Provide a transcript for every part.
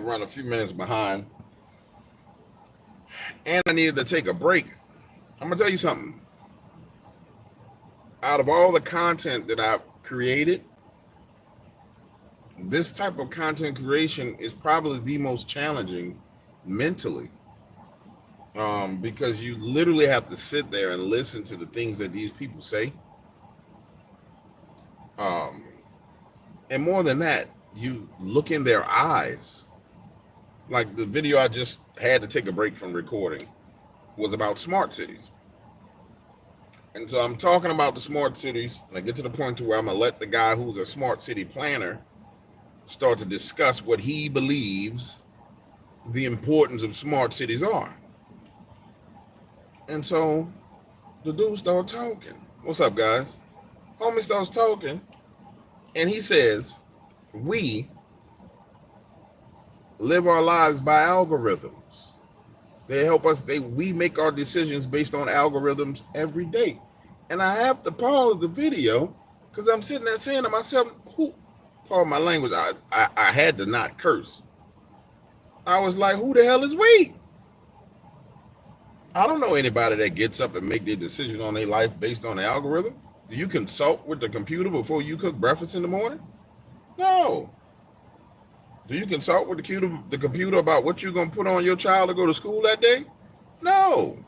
run a few minutes behind, and I needed to take a break. I'm gonna tell you something. Out of all the content that I've created, this type of content creation is probably the most challenging mentally, because you literally have to sit there and listen to the things that these people say. Um, and more than that, you look in their eyes. Like the video I just had to take a break from recording was about smart cities. And so I'm talking about the smart cities, and I get to the point to where I'm gonna let the guy who's a smart city planner start to discuss what he believes the importance of smart cities are. And so the dude started talking. What's up, guys? Homie starts talking, and he says, we live our lives by algorithms. They help us, we make our decisions based on algorithms every day. And I have to pause the video because I'm sitting there saying to myself, pardon my language, I had to not curse. I was like, who the hell is we? I don't know anybody that gets up and make their decision on their life based on the algorithm. Do you consult with the computer before you cook breakfast in the morning? No. Do you consult with the computer about what you're going to put on your child to go to school that day? No.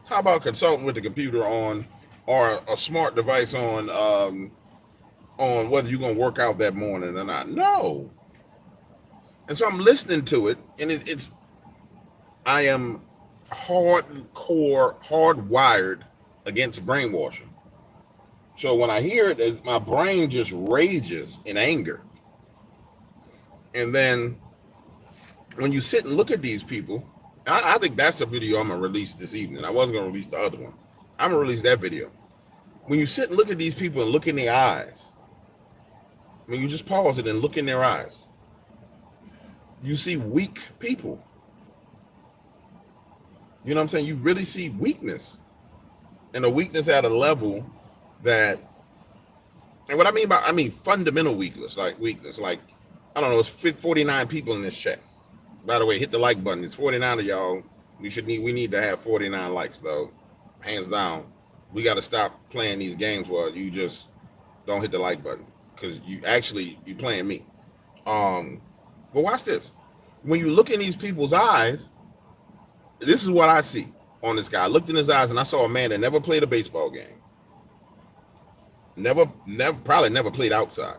How about consulting with the computer on, or a smart device on whether you're going to work out that morning or not? No. And so I'm listening to it, and I am hardwired against brainwashing. So when I hear it, my brain just rages in anger. And then when you sit and look at these people, I think that's a video I'm going to release this evening. I wasn't going to release the other one. I'm going to release that video. When you sit and look at these people and look in their eyes, when you just pause it and look in their eyes, you see weak people. You know what I'm saying? You really see weakness. And a weakness at a level that, and what I mean fundamental weakness, like, I don't know, it's 49 people in this chat. By the way, hit the like button. It's 49 of y'all. We need to have 49 likes, though. Hands down. We got to stop playing these games where you just don't hit the like button, because you playing me. But watch this. When you look in these people's eyes, this is what I see on this guy. I looked in his eyes and I saw a man that never played a baseball game. Probably never played outside.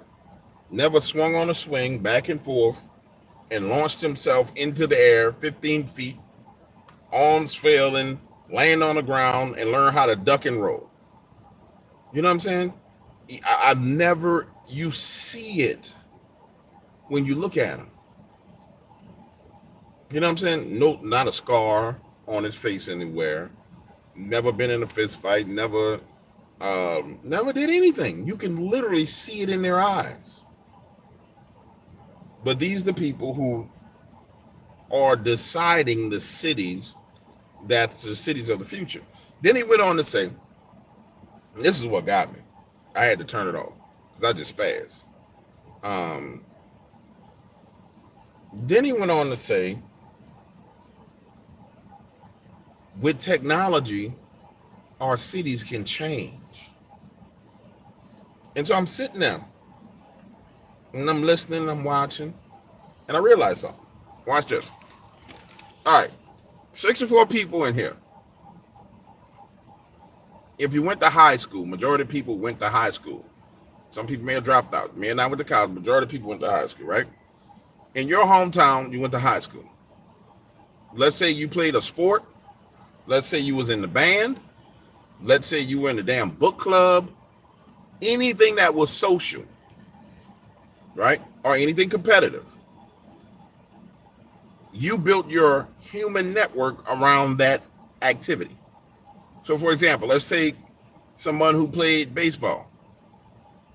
Never swung on a swing back and forth and launched himself into the air 15 feet, arms failing, land on the ground, and learn how to duck and roll. You know what I'm saying? You see it when you look at him. You know what I'm saying? No, not a scar on his face anywhere. Never been in a fist fight. Never did anything. You can literally see it in their eyes. But these are the people who are deciding the cities that's the cities of the future. Then he went on to say, this is what got me. I had to turn it off because I just spazzed. Then he went on to say, with technology, our cities can change. And so I'm sitting there and I'm listening, I'm watching, and I realized something. Watch this. All right, 64 people in here. If you went to high school, majority of people went to high school. Some people may have dropped out. May have not went to college. Majority of people went to high school, right? In your hometown, you went to high school. Let's say you played a sport. Let's say you was in the band. Let's say you were in the damn book club. Anything that was social, right? Or anything competitive. You built your human network around that activity. So, for example, let's say someone who played baseball.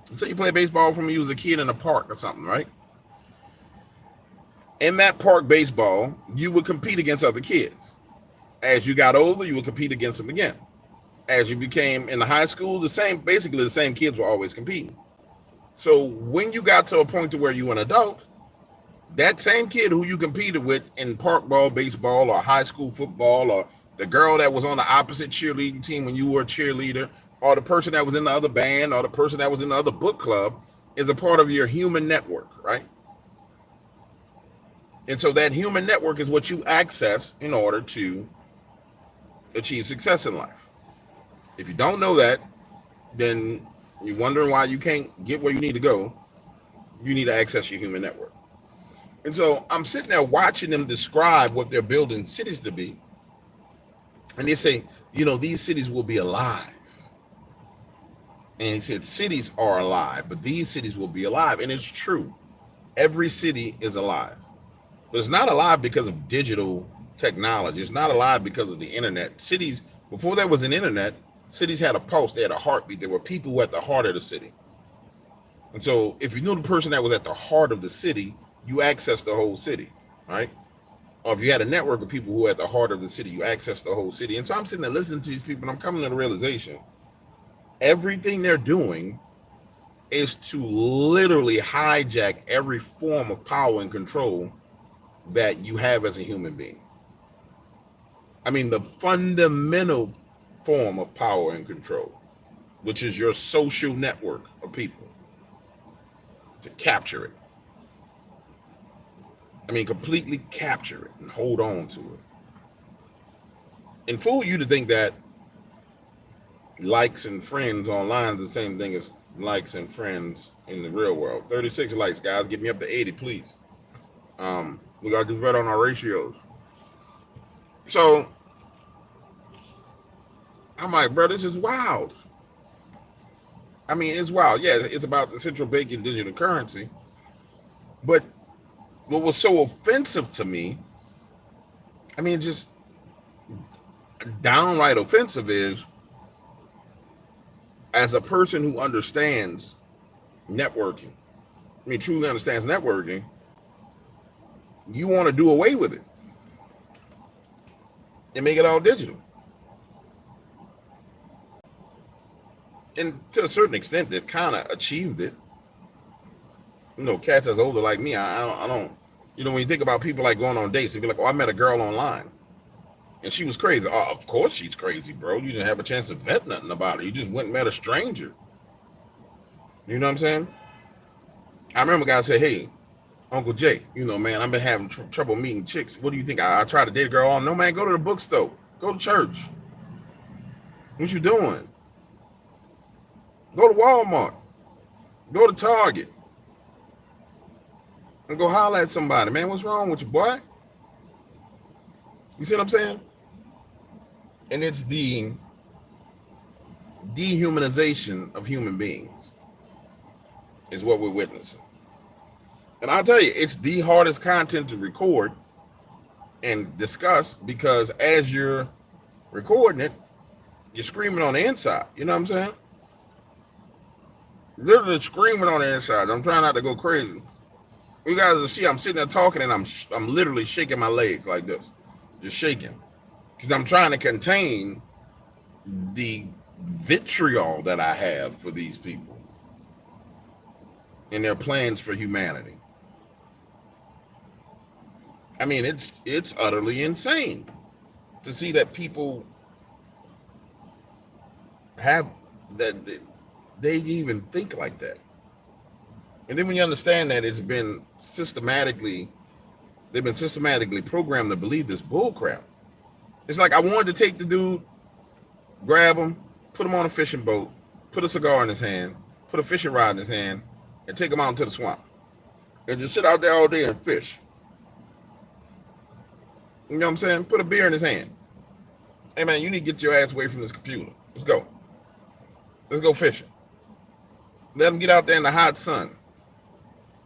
Let's say you played baseball from when you was a kid in a park or something, right? In that park baseball, you would compete against other kids. As you got older, you would compete against them again. As you became in the high school, basically the same kids were always competing. So when you got to a point to where you were an adult, That same kid who you competed with in park ball, baseball, or high school football, or the girl that was on the opposite cheerleading team when you were a cheerleader, or the person that was in the other band, or the person that was in the other book club, is a part of your human network, right? And so that human network is what you access in order to achieve success in life. If you don't know that, then you're wondering why you can't get where you need to go. You need to access your human network. And so I'm sitting there watching them describe what they're building cities to be. And they say, these cities will be alive. And he said, cities are alive, but these cities will be alive. And it's true. Every city is alive. But it's not alive because of digital technology. It's not alive because of the internet. Cities, before there was an internet, cities had a pulse. They had a heartbeat. There were people who were at the heart of the city. And so if you knew the person that was at the heart of the city, you access the whole city, right? Or if you had a network of people who are at the heart of the city, you access the whole city. And so I'm sitting there listening to these people, and I'm coming to the realization, everything they're doing is to literally hijack every form of power and control that you have as a human being. I mean, the fundamental form of power and control, which is your social network of people, to capture it. I mean, completely capture it and hold on to it. And fool you to think that likes and friends online is the same thing as likes and friends in the real world. 36 likes, guys. Get me up to 80, please. We got to do better on our ratios. So I'm like, bro, this is wild. I mean, it's wild. Yeah, it's about the central banking digital currency. But what was so offensive to me, I mean, just downright offensive, is as a person who understands networking, I mean, truly understands networking, you want to do away with it and make it all digital. And to a certain extent, they've kind of achieved it. Cats that's older like me, I don't, when you think about people like going on dates, they'd be like, oh, I met a girl online and she was crazy. Oh, of course she's crazy, bro. You didn't have a chance to vet nothing about her. You just went and met a stranger. You know what I'm saying? I remember a guy say, hey, Uncle Jay, man, I've been having trouble meeting chicks. What do you think? I tried to date a girl on. No, man, go to the bookstore. Go to church. What you doing? Go to Walmart. Go to Target. And go holler at somebody. Man, what's wrong with you, boy? You see what I'm saying? And it's the dehumanization of human beings is what we're witnessing. And I'll tell you, it's the hardest content to record and discuss, because as you're recording it, you're screaming on the inside. You know what I'm saying? Literally screaming on the inside. I'm trying not to go crazy. You guys will see I'm sitting there talking and I'm literally shaking my legs like this. Just shaking. Because I'm trying to contain the vitriol that I have for these people and their plans for humanity. I mean, it's utterly insane to see that people have that they even think like that. And then when you understand that they've been systematically programmed to believe this bull crap. It's like I wanted to take the dude, grab him, put him on a fishing boat, put a cigar in his hand, put a fishing rod in his hand, and take him out into the swamp. And just sit out there all day and fish. You know what I'm saying? Put a beer in his hand. Hey man, you need to get your ass away from this computer. Let's go. Let's go fishing. Let him get out there in the hot sun.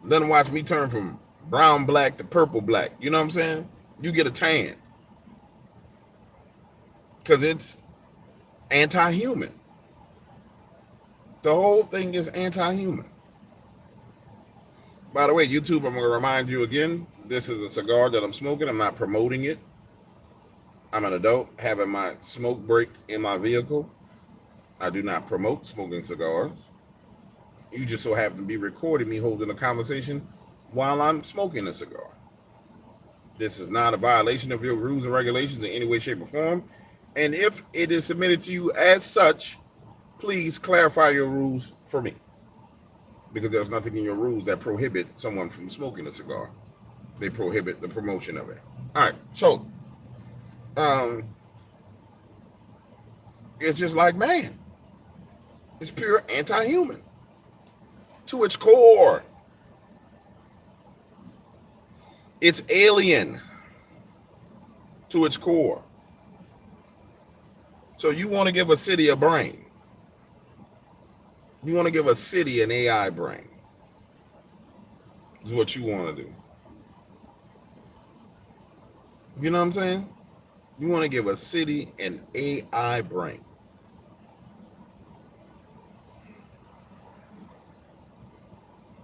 Let him watch me turn from brown black to purple black. You know what I'm saying? You get a tan. Because it's anti-human. The whole thing is anti-human. By the way, YouTube, I'm going to remind you again, this is a cigar that I'm smoking. I'm not promoting it. I'm an adult having my smoke break in my vehicle. I do not promote smoking cigars. You just so happen to be recording me holding a conversation while I'm smoking a cigar. This is not a violation of your rules and regulations in any way, shape, or form. And if it is submitted to you as such, please clarify your rules for me. Because there's nothing in your rules that prohibit someone from smoking a cigar. They prohibit the promotion of it. All right, so it's just like man. It's pure anti-human to its core. It's alien to its core. So you want to give a city a brain. You want to give a city an AI brain. Is what you want to do. You know what I'm saying? You want to give a city an AI brain.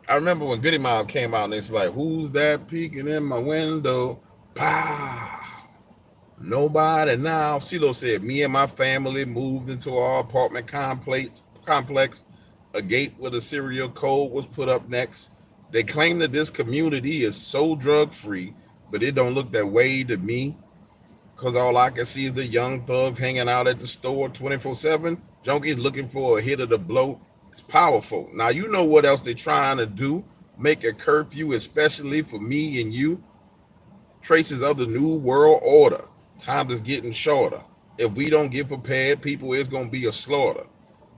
I remember when Goody Mob came out and it's like, who's that peeking in my window? Pow! Nobody now. CeeLo said, me and my family moved into our apartment complex. A gate with a serial code was put up next. They claim that this community is so drug-free, but it don't look that way to me. Because all I can see is the young thugs hanging out at the store 24/7. Junkies looking for a hit of the blow. It's powerful. Now, you know what else they're trying to do? Make a curfew, especially for me and you. Traces of the new world order. Time is getting shorter. If we don't get prepared, people, it's going to be a slaughter.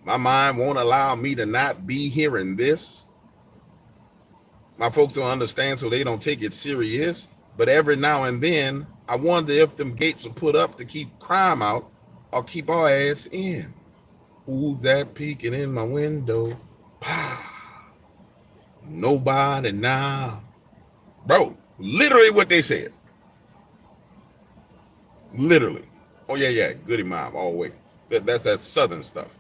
My mind won't allow me to not be hearing this. My folks don't understand, so they don't take it serious. But every now and then, I wonder if them gates are put up to keep crime out or keep our ass in. Who's that peeking in my window? Pow. Nobody now. Bro, literally what they said. Literally. Oh, yeah. Goody Mob, all the way. That's that Southern stuff.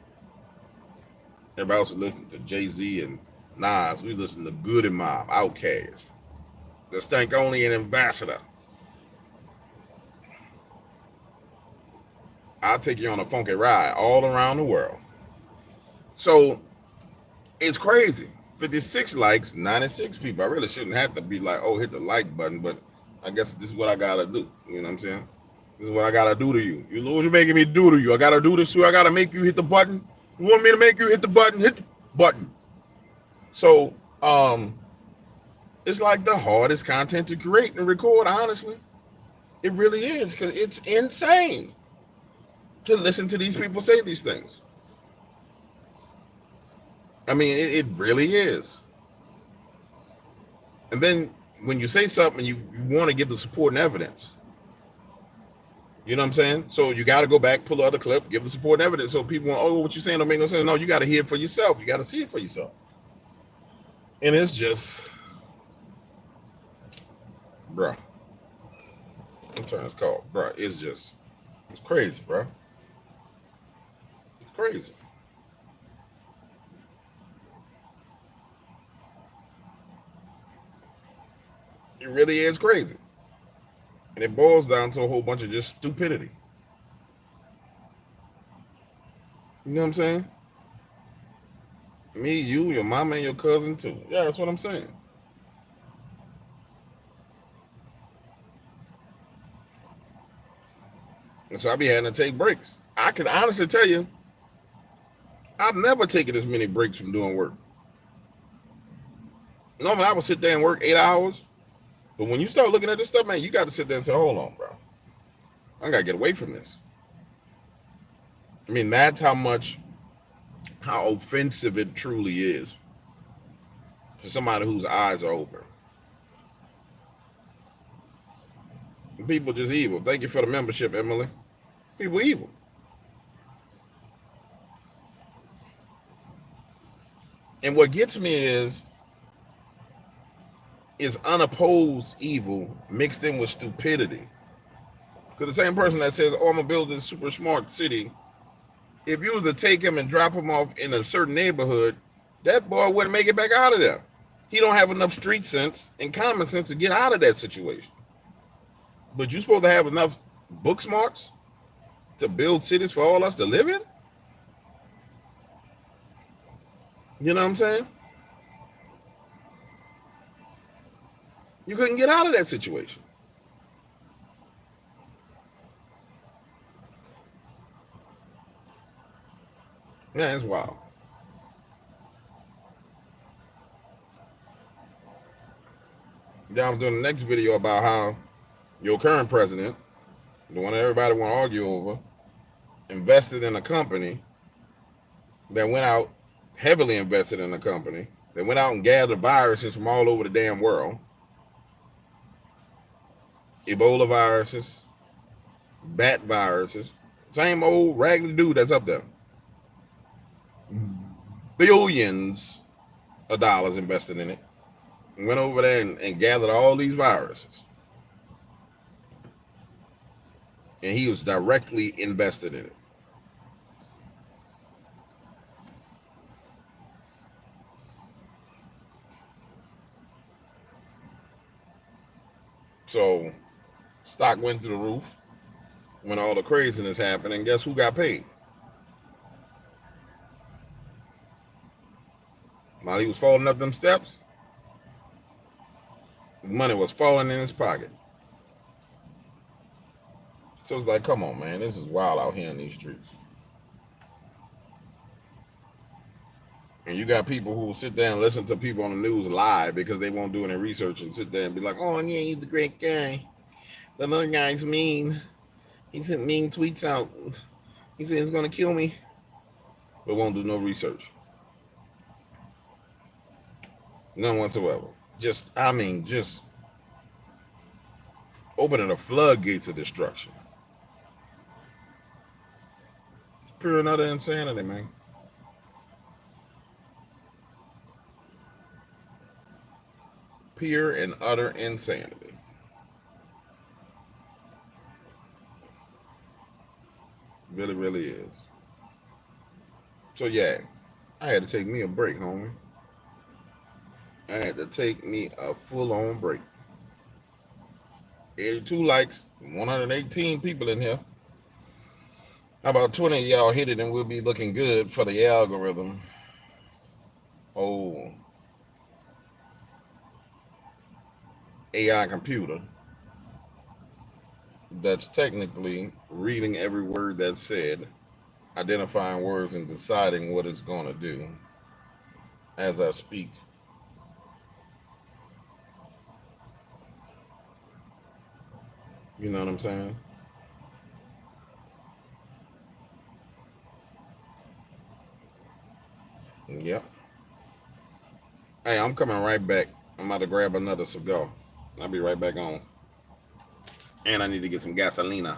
Everybody else is listening to Jay-Z and Nas. We listen to Goody Mob, Outkast. The Stank Only and Ambassador. I'll take you on a funky ride all around the world. So it's crazy. 56 likes, 96 people. I really shouldn't have to be like, oh, hit the like button, but I guess this is what I gotta do. You know what I'm saying? This is what I gotta do to you. You know what you're making me do to you. I gotta do this to you. I gotta make you hit the button. You want me to make you hit the button? Hit the button. So it's like the hardest content to create and record, honestly. It really is, because it's insane to listen to these people say these things. I mean, it really is. And then when you say something, you want to give the support and evidence. You know what I'm saying? So you got to go back, pull out the clip, give the support and evidence. So people want, oh, what you're saying don't make no sense. No, you got to hear it for yourself. You got to see it for yourself. And it's just, bruh. I'm trying to call, bruh. It's crazy, bruh. It's crazy. It really is crazy. And it boils down to a whole bunch of just stupidity. You know what I'm saying? Me, you, your mama, and your cousin too. Yeah, that's what I'm saying. And so I be having to take breaks. I can honestly tell you, I've never taken as many breaks from doing work. Normally I would sit there and work 8 hours. But when you start looking at this stuff, man, you got to sit there and say, hold on, bro. I got to get away from this. I mean, that's how offensive it truly is to somebody whose eyes are open. People just evil. Thank you for the membership, Emily. People evil. And what gets me is unopposed evil mixed in with stupidity. Because the same person that says, oh, I'm going to build this super smart city, if you was to take him and drop him off in a certain neighborhood, that boy wouldn't make it back out of there. He don't have enough street sense and common sense to get out of that situation. But you're supposed to have enough book smarts to build cities for all us to live in? You know what I'm saying? You couldn't get out of that situation. Yeah, it's wild. Then I was doing the next video about how your current president, the one that everybody want to argue over, invested in a company that went out, heavily invested in a company that went out and gathered viruses from all over the damn world. Ebola viruses, bat viruses, same old raggedy dude that's up there. Billions of dollars invested in it. Went over there and gathered all these viruses. And he was directly invested in it. So stock went through the roof when all the craziness happened, and guess who got paid? While he was falling up them steps, money was falling in his pocket. So it's like, come on, man, this is wild out here in these streets. And you got people who will sit there and listen to people on the news lie because they won't do any research and sit there and be like, oh, yeah, he's a great guy. The other guy's mean. He sent mean tweets out. He said he's going to kill me. But won't do no research. None whatsoever. Just opening the floodgates of destruction. It's pure and utter insanity, man. Pure and utter insanity. Really, really is. So yeah, I had to take me a break, homie. I had to take me a full-on break. 82 likes, 118 people in here. How about 20 of y'all hit it and we'll be looking good for the algorithm. Oh, AI computer that's technically reading every word that's said, identifying words and deciding what it's going to do as I speak. You know what I'm saying? Yep. Hey, I'm coming right back. I'm about to grab another cigar. I'll be right back on. And I need to get some gasolina.